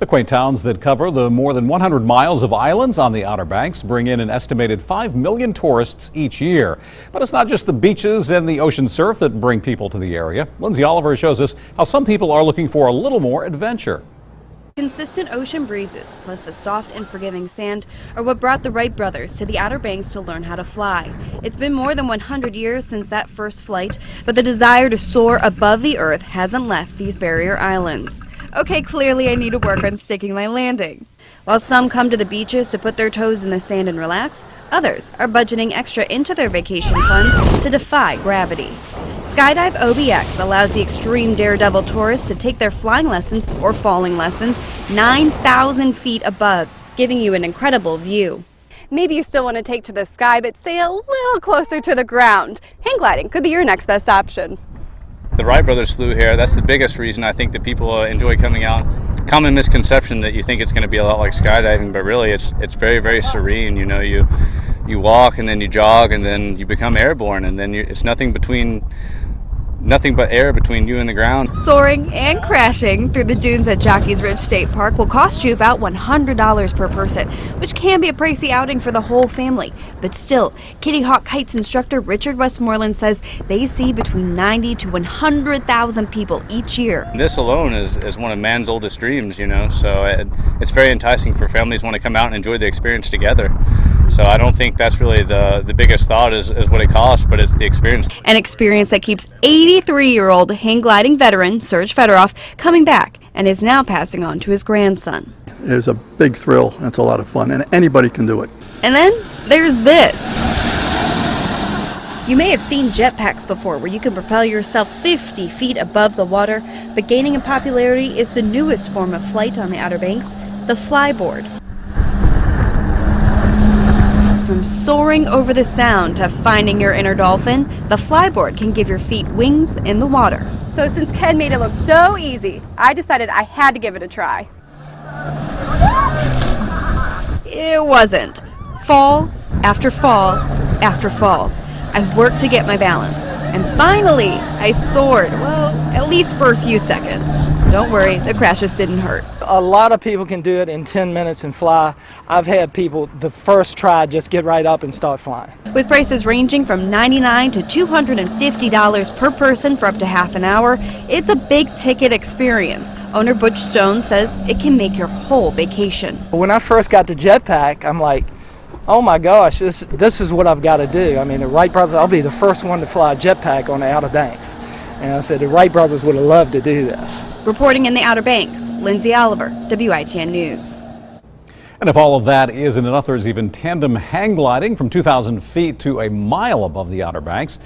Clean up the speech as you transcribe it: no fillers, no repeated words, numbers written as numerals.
The quaint towns that cover the more than 100 miles of islands on the Outer Banks bring in an estimated 5 million tourists each year. But it's not just the beaches and the ocean surf that bring people to the area. Lindsay Oliver shows us how some people are looking for a little more adventure. Consistent ocean breezes, plus the soft and forgiving sand, are what brought the Wright brothers to the Outer Banks to learn how to fly. It's been more than 100 years since that first flight, but the desire to soar above the earth hasn't left these barrier islands. Okay, clearly I need to work on sticking my landing. While some come to the beaches to put their toes in the sand and relax, others are budgeting extra into their vacation funds to defy gravity. Skydive OBX allows the extreme daredevil tourists to take their flying lessons or falling lessons 9,000 feet above, giving you an incredible view. Maybe you still want to take to the sky, but stay a little closer to the ground. Hang gliding could be your next best option. The Wright brothers flew here. That's the biggest reason I think that people enjoy coming out. Common misconception that you think it's going to be a lot like skydiving, but really it's very, very serene. You know, you walk and then you jog and then you become airborne, and then it's nothing but air between you and the ground. Soaring and crashing through the dunes at Jockey's Ridge State Park will cost you about $100 per person, which can be a pricey outing for the whole family. But still, Kitty Hawk Kites instructor Richard Westmoreland says they see between 90 to 100,000 people each year. This alone is one of man's oldest dreams, you know, so it's very enticing for families who want to come out and enjoy the experience together. So I don't think that's really the biggest thought is what it costs, but it's the experience. An experience that keeps 83-year-old hang gliding veteran Serge Fedorov coming back and is now passing on to his grandson. It's a big thrill, and it's a lot of fun, and anybody can do it. And then there's this. You may have seen jetpacks before where you can propel yourself 50 feet above the water, but gaining in popularity is the newest form of flight on the Outer Banks, the flyboard. From soaring over the sound to finding your inner dolphin, the flyboard can give your feet wings in the water. So since Ken made it look so easy, I decided I had to give it a try. It wasn't. Fall after fall after fall. I worked to get my balance, and finally I soared, well, at least for a few seconds. Don't worry, the crashes didn't hurt. A lot of people can do it in 10 minutes and fly. I've had people the first try just get right up and start flying. With prices ranging from $99 to $250 per person for up to half an hour, it's a big ticket experience. Owner Butch Stone says it can make your whole vacation. When I first got the jetpack, I'm like, oh my gosh, this is what I've got to do. I mean, the Wright brothers, I'll be the first one to fly a jetpack on the Outer Banks. And I said the Wright brothers would have loved to do this. Reporting in the Outer Banks, Lindsay Oliver, WITN News. And if all of that isn't enough, there's even tandem hang gliding from 2,000 feet to a mile above the Outer Banks.